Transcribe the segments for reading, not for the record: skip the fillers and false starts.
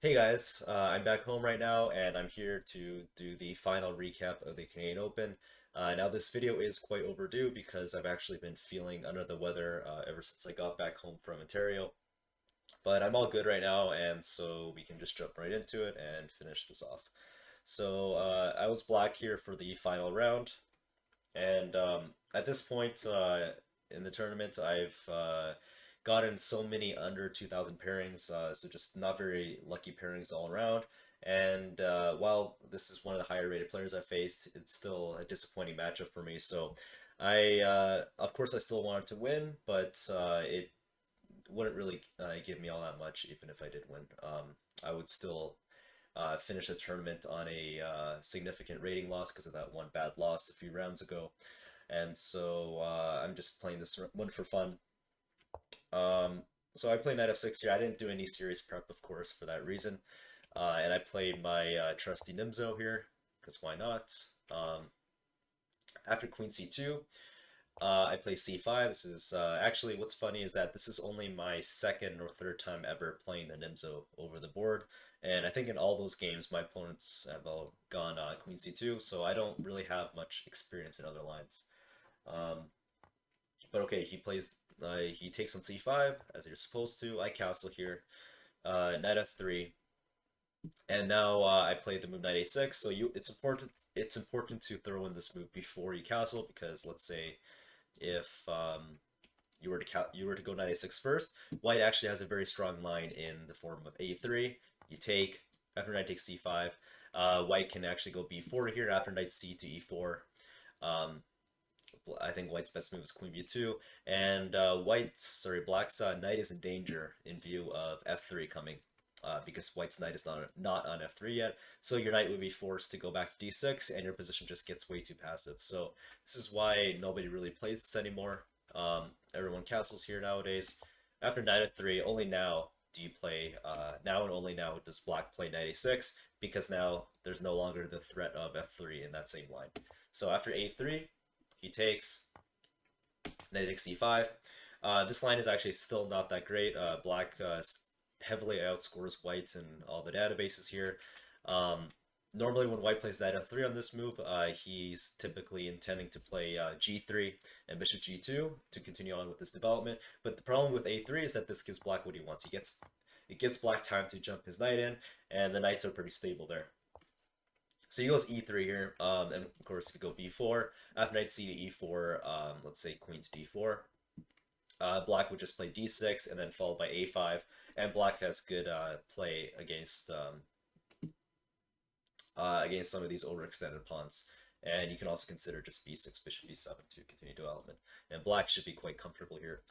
Hey guys, I'm back home right now and I'm here to do the final recap of the Canadian Open. Now this video is quite overdue because I've actually been feeling under the weather ever since I got back home from Ontario. But I'm all good right now and so we can just jump right into it and finish this off. So I was black here for the final round and at this point in the tournament, I've gotten so many under 2,000 pairings, so just not very lucky pairings all around. And while this is one of the higher rated players I faced, it's still a disappointing matchup for me. So of course, I still wanted to win, but it wouldn't really give me all that much, even if I did win. I would still finish the tournament on a significant rating loss because of that one bad loss a few rounds ago. And so I'm just playing this one for fun. So I play Knight f6 here. I didn't do any serious prep, of course, for that reason. And I played my trusty Nimzo here, because why not? After Queen c2, I play c5. This is actually what's funny is that this is only my second or third time ever playing the Nimzo over the board. And I think in all those games, my opponents have all gone Queen c2, so I don't really have much experience in other lines. Um, but okay, he takes on c5 as you're supposed to. I castle here, knight f3, and now I played the move knight a6. So it's important to throw in this move before you castle because let's say if you were to go knight a6 first, white actually has a very strong line in the form of a3. You take after knight takes c5. White can actually go b4 here after knight c to e4. Um, I think white's best move is queen b2, and black's knight is in danger in view of f3 coming, because white's knight is not on f3 yet. So your knight would be forced to go back to d6, and your position just gets way too passive. So this is why nobody really plays this anymore. Everyone castles here nowadays. After knight f3, only now do you play. Now and only now does black play knight a6 because now there's no longer the threat of f3 in that same line. So after a3. He takes knight takes c5. This line is actually still not that great. Black heavily outscores white in all the databases here. Normally, when white plays knight f3 on this move, he's typically intending to play g3 and bishop g2 to continue on with this development. But the problem with a3 is that this gives black what he wants. It gives black time to jump his knight in, and the knights are pretty stable there. So he goes e3 here, and of course if you go b4, after knight c to e4, let's say queen to d4, black would just play d6 and then followed by a5, and black has good play against some of these overextended pawns. And you can also consider just b6, bishop b7 to continue development. And black should be quite comfortable here.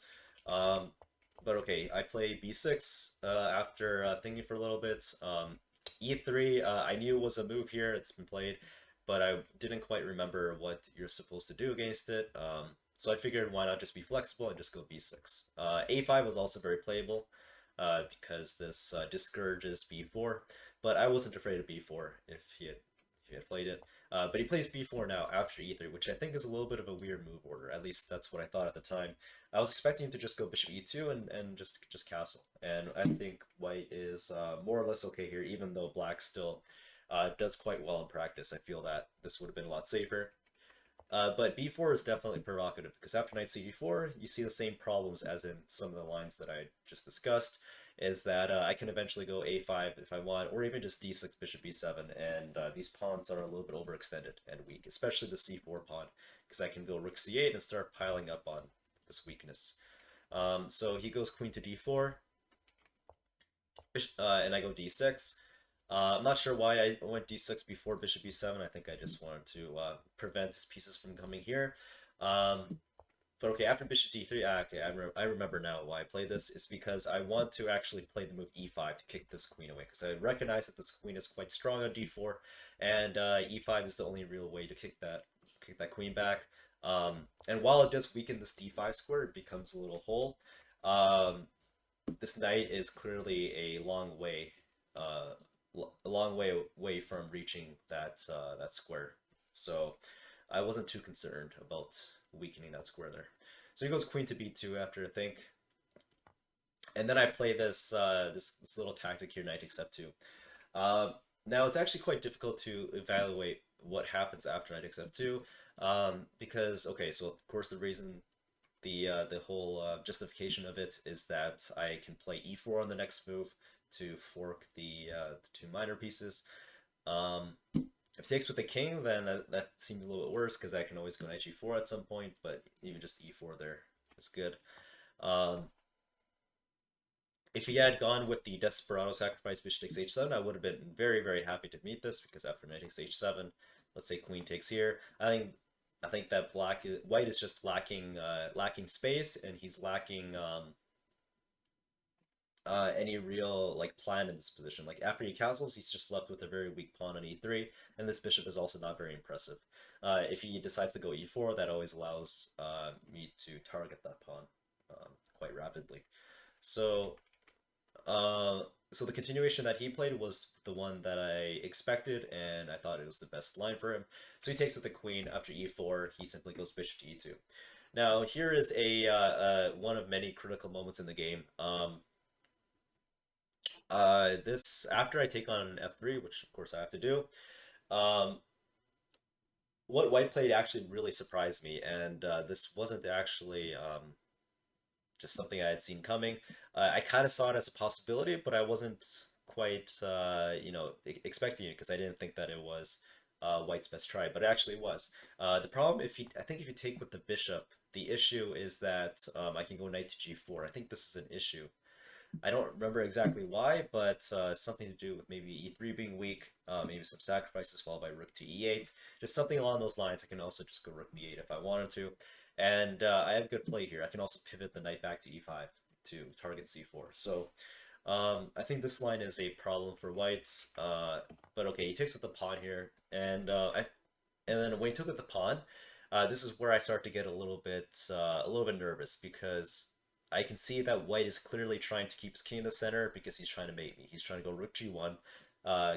But okay, I play b6 after thinking for a little bit. E3, I knew it was a move here, it's been played, but I didn't quite remember what you're supposed to do against it. So I figured why not just be flexible and just go b6. A5 was also very playable because this discourages b4, but I wasn't afraid of b4 if he had played it. But he plays b4 now after e3, which I think is a little bit of a weird move order. At least that's what I thought at the time. I was expecting him to just go bishop e2 and just castle. And I think white is more or less okay here, even though black still does quite well in practice. I feel that this would have been a lot safer. But b4 is definitely provocative because after knight c4, you see the same problems as in some of the lines that I just discussed, is that I can eventually go a5 if I want, or even just d6, bishop b7, and these pawns are a little bit overextended and weak, especially the c4 pawn, because I can go rook c8 and start piling up on this weakness. So he goes queen to d4, and I go d6. I'm not sure why I went d6 before bishop b7. I think I just wanted to prevent his pieces from coming here. But okay, after bishop d3, okay, I remember now why I played this. It's because I want to actually play the move e5 to kick this queen away, because I recognize that this queen is quite strong on d4, and e5 is the only real way to kick that queen back. And while it does weaken this d5 square, it becomes a little hole. This knight is clearly a long way away from reaching that square. So I wasn't too concerned about weakening that square there. So he goes queen to b2 after I think. And then I play this little tactic here, knight takes f2. Um, Now it's actually quite difficult to evaluate what happens after knight takes f2, because okay, so of course the reason the whole justification of it is that I can play e4 on the next move to fork the two minor pieces. If he takes with the king, then that seems a little bit worse because I can always go knight g4 at some point, but even just e4 there is good. Um, if he had gone with the Desperado sacrifice bishop takes h7, I would have been very, very happy to meet this because after knight takes h7, let's say queen takes here. I think that white is just lacking space, and he's lacking any real like plan in this position. Like after he castles, he's just left with a very weak pawn on e3, and this bishop is also not very impressive. If he decides to go e4, that always allows me to target that pawn quite rapidly. So so the continuation that he played was the one that I expected, and I thought it was the best line for him. So he takes with the queen after e4. He simply goes bishop to e2. Now here is a one of many critical moments in the game. This after I take on f3, which of course I have to do. Um, what white played actually really surprised me, and this wasn't actually just something I had seen coming. I kind of saw it as a possibility, but I wasn't quite, expecting it because I didn't think that it was White's best try, but it actually was. The problem, I think if you take with the bishop, the issue is that I can go knight to g4. I think this is an issue. I don't remember exactly why, but something to do with maybe e3 being weak, maybe some sacrifices followed by rook to e8, just something along those lines. I can also just go rook b8 if I wanted to, and I have good play here. I can also pivot the knight back to e5 to target c4. So I think this line is a problem for whites, but okay, he takes with the pawn here, and then when he took with the pawn, this is where I start to get a little bit nervous because I can see that white is clearly trying to keep his king in the center because he's trying to mate me. He's trying to go rook g1,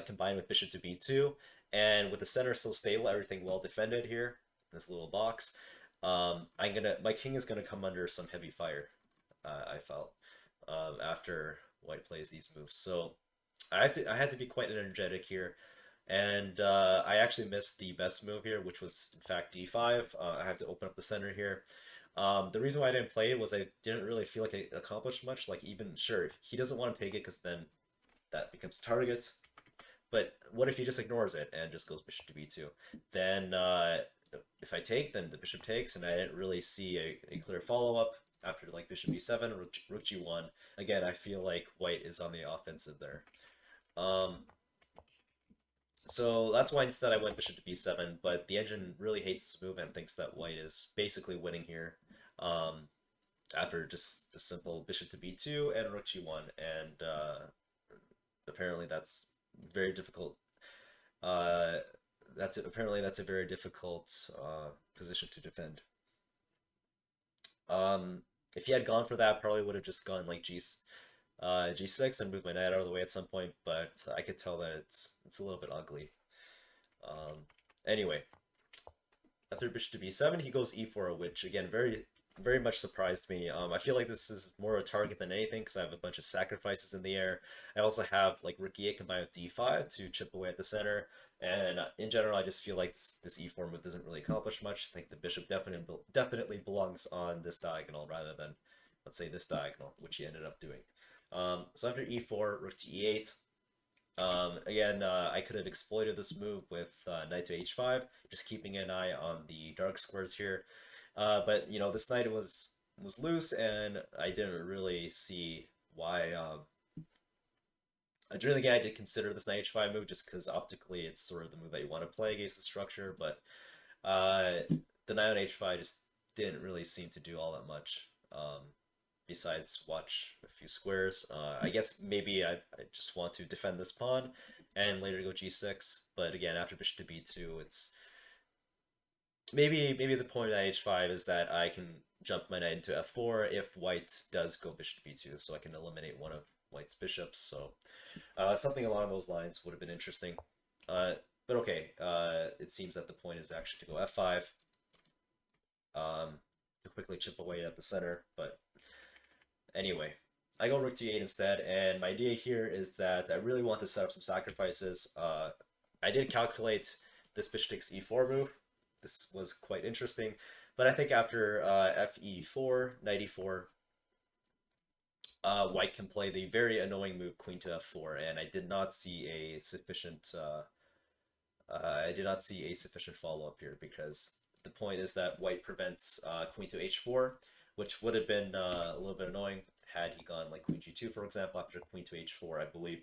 combined with bishop to b2, and with the center so stable, everything well defended here, this little box. My king is gonna come under some heavy fire. I felt after white plays these moves, so I had to be quite energetic here, and I actually missed the best move here, which was in fact d5. I have to open up the center here. The reason why I didn't play it was I didn't really feel like it accomplished much. Like even sure, he doesn't want to take it because then that becomes target. But what if he just ignores it and just goes bishop to b2? Then if I take, then the bishop takes, and I didn't really see a clear follow up after like bishop b7, rook g1. Again, I feel like white is on the offensive there. Um, so that's why instead I went bishop to b7, but the engine really hates this move and thinks that white is basically winning here. Um, After just the simple bishop to b2 and rook g1, and apparently that's very difficult. Uh, that's a very difficult position to defend. Um, if he had gone for that, probably would have just gone like g6 and moved my knight out of the way at some point. But I could tell that it's a little bit ugly. Um, anyway, after bishop to b7, he goes e4, which again very much surprised me. I feel like this is more a target than anything because I have a bunch of sacrifices in the air. I also have like rook e8 combined with d5 to chip away at the center. And in general, I just feel like this e4 move doesn't really accomplish much. I think the bishop definitely belongs on this diagonal rather than, let's say, this diagonal, which he ended up doing. So after e4, rook to e8, again, I could have exploited this move with knight to h5, just keeping an eye on the dark squares here. But you know, this knight was loose, and I didn't really see why. During the game, I did consider this knight h5 move just because optically it's sort of the move that you want to play against the structure, but the knight on h5 just didn't really seem to do all that much. Besides watch a few squares. I guess maybe I just want to defend this pawn and later go g6. But again, after bishop to b2, it's maybe the point at h5 is that I can jump my knight into f4 if white does go bishop to b2, so I can eliminate one of white's bishops. So something along those lines would have been interesting. But okay, it seems that the point is actually to go f5 to quickly chip away at the center. But anyway, I go rook to e8 instead, and my idea here is that I really want to set up some sacrifices. I did calculate this bishop takes e4 move. This was quite interesting, but I think after fe4, knight e4, white can play the very annoying move queen to f4, and I did not see a sufficient follow up here because the point is that white prevents queen to h4, which would have been a little bit annoying had he gone like queen g2, for example, after queen to h4. I believe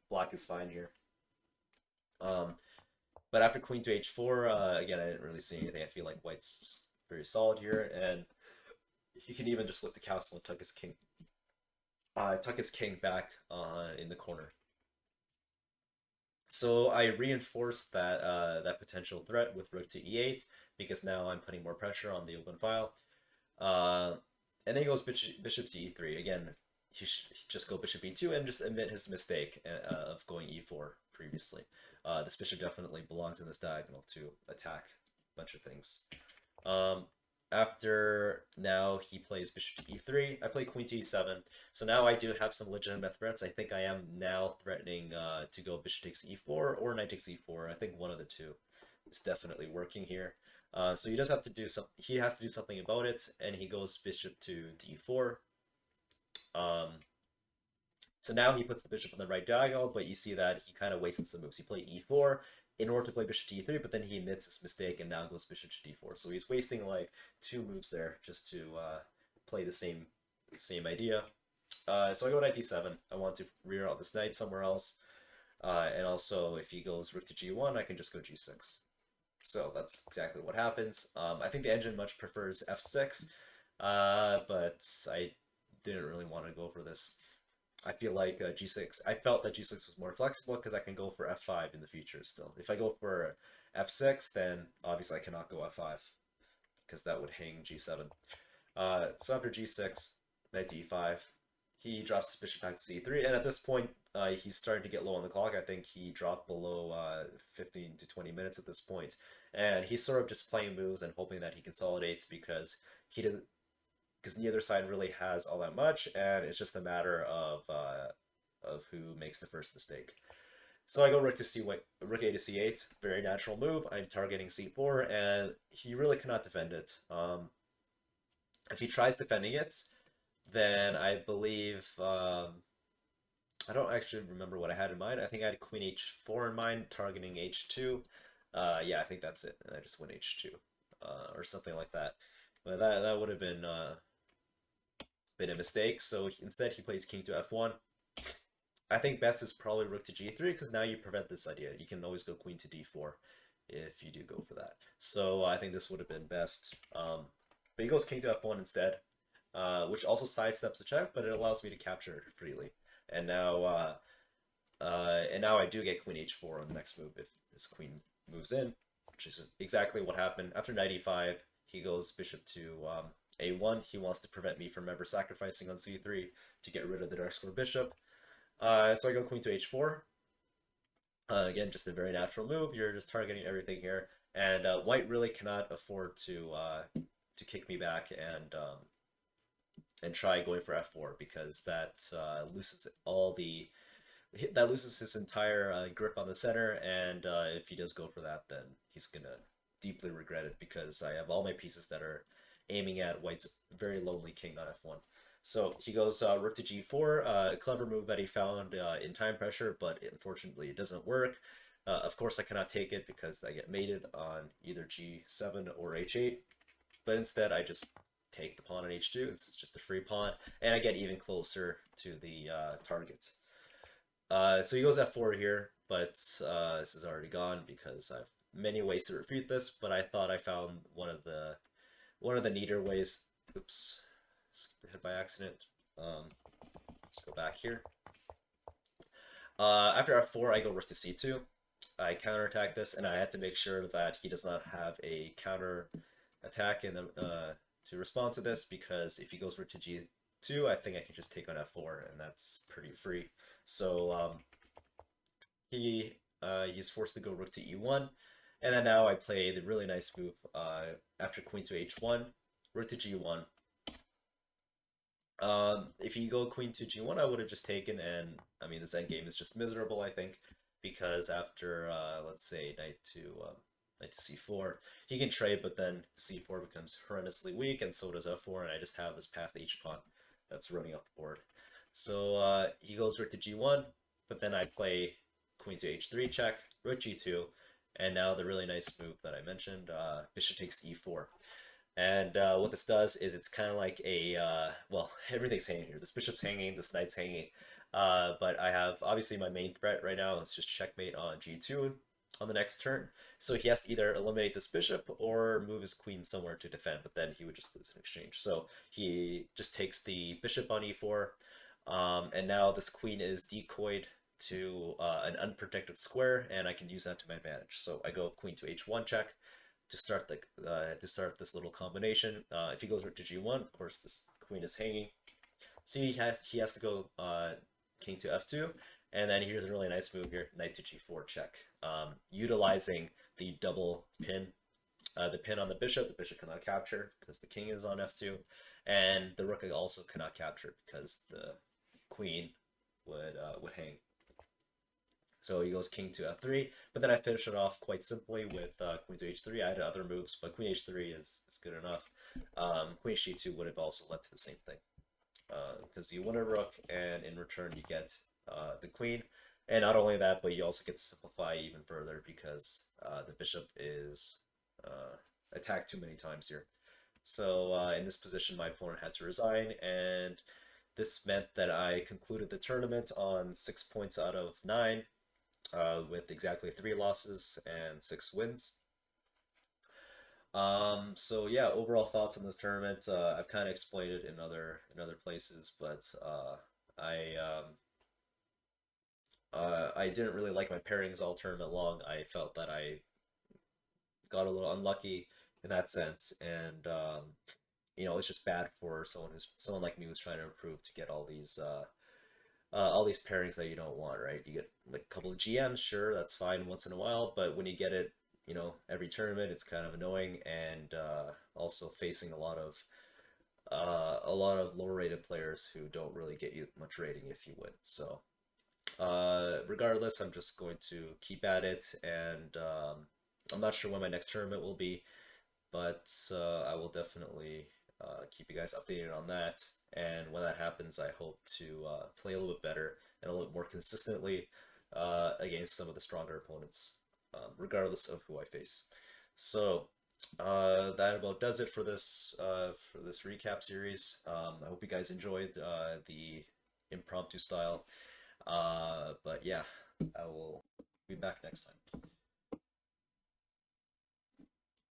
black is fine here. Um, but after queen to h4, again, I didn't really see anything. I feel like white's just very solid here, and he can even just lift the castle and tuck his king back in the corner. So I reinforced that potential threat with rook to e8 because now I'm putting more pressure on the open file. Uh, and then he goes bishop to e3. Again, he should just go bishop e2 and just admit his mistake of going e4 previously. This bishop definitely belongs in this diagonal to attack a bunch of things. After now he plays bishop to e3. I play queen to e7. So now I do have some legitimate threats. I think I am now threatening to go bishop takes e4 or knight takes e4. I think one of the two is definitely working here. So he does have to do some. He has to do something about it, and he goes bishop to d4. Um, so now he puts the bishop on the right diagonal, but you see that he kind of wastes some moves. He played e4 in order to play bishop to e3, but then he admits his mistake and now goes bishop to d4. So he's wasting like two moves there just to play the same idea. So I go knight d7. I want to rear out this knight somewhere else. And also, if he goes rook to g1, I can just go g6. So that's exactly what happens. I think the engine much prefers f6, but I didn't really want to go for this. I feel like g6. I felt that g6 was more flexible because I can go for f5 in the future still. If I go for f6, then obviously I cannot go f5 because that would hang g7. So after g6, knight to e5, he drops his bishop back to c3, and at this point, he's starting to get low on the clock. I think he dropped below 15 to 20 minutes at this point, and he's sort of just playing moves and hoping that he consolidates because neither side really has all that much, and it's just a matter of who makes the first mistake. So I go rook a to c8, very natural move. I'm targeting c4, and he really cannot defend it. If he tries defending it, then I believe I don't actually remember what I had in mind. I think I had queen h4 in mind, targeting h2. Yeah, I think that's it, and I just went h2 or something like that. But that would have been a mistake. So instead, he plays king to f1. I think best is probably rook to g3 because now you prevent this idea. You can always go queen to d4 if you do go for that. So I think this would have been best. But he goes king to f1 instead, which also sidesteps the check, but it allows me to capture it freely. And now I do get queen h4 on the next move if his queen moves in, which is exactly what happened. After knight e5, he goes bishop to a1. He wants to prevent me from ever sacrificing on c3 to get rid of the dark square bishop. So I go queen to h4. Again, just a very natural move. You're just targeting everything here, and white really cannot afford to kick me back and try going for f4 because that loses his entire grip on the center, and if he does go for that, then he's gonna deeply regret it because I have all my pieces that are aiming at white's very lonely king on f1. So he goes rook to g4, a clever move that he found in time pressure, but unfortunately it doesn't work. Of course, I cannot take it because I get mated on either g7 or h8, but instead I just take the pawn on h2. This is just a free pawn, and I get even closer to the target. So he goes f4 here, but this is already gone because I've many ways to refute this, but I thought I found one of the neater ways. Oops, hit by accident. Let's go back here. After f4, I go rook to c2. I counterattack this, and I had to make sure that he does not have a counter attack to respond to this, because if he goes rook to g2, I think I can just take on f4, and that's pretty free. So he's forced to go rook to e1, and then now I play the really nice move after queen to h1, rook to g1. If you go queen to g1, I would have just taken, and I mean this endgame is just miserable, I think, because after let's say knight to c4, he can trade, but then c4 becomes horrendously weak, and so does f4, and I just have this passed h pawn that's running off the board. So he goes rook to g1, but then I play queen to h3 check, rook g2, and now the really nice move that I mentioned, bishop takes e4. And what this does is it's kind of like a, well, everything's hanging here. This bishop's hanging, this knight's hanging. But I have, obviously my main threat right now is just checkmate on g2 on the next turn. So he has to either eliminate this bishop or move his queen somewhere to defend, but then he would just lose in exchange. So he just takes the bishop on e4, and now this queen is decoyed to an unprotected square, and I can use that to my advantage. So I go queen to h1 check, to start this little combination. If he goes rook to g1, of course this queen is hanging, so he has to go king to f2, and then here's a really nice move here, knight to g4 check, utilizing the double pin, the pin on the bishop cannot capture because the king is on f2, and the rook also cannot capture because the queen would hang. So he goes king to f3, but then I finish it off quite simply with queen to h3. I had other moves, but queen h3 is good enough. Queen h2 would have also led to the same thing, because you win a rook, and in return you get the queen. And not only that, but you also get to simplify even further because the bishop is attacked too many times here. So in this position, my opponent had to resign, and this meant that I concluded the tournament on 6 points out of 9, with exactly 3 losses and 6 wins. So yeah, overall thoughts on this tournament. I've kind of explained it in other places, but I didn't really like my pairings all tournament long. I felt that I got a little unlucky in that sense, and it's just bad for someone like me who's trying to improve to get all these pairings that you don't want, right? You get like a couple of GMs, sure, that's fine once in a while, but when you get it, every tournament, it's kind of annoying, and also facing a lot of lower rated players who don't really get you much rating if you win. So regardless, I'm just going to keep at it, and I'm not sure when my next tournament will be, but I will definitely keep you guys updated on that. And when that happens, I hope to play a little bit better and a little bit more consistently against some of the stronger opponents, regardless of who I face. So that about does it for this recap series. I hope you guys enjoyed the impromptu style. But yeah, I will be back next time.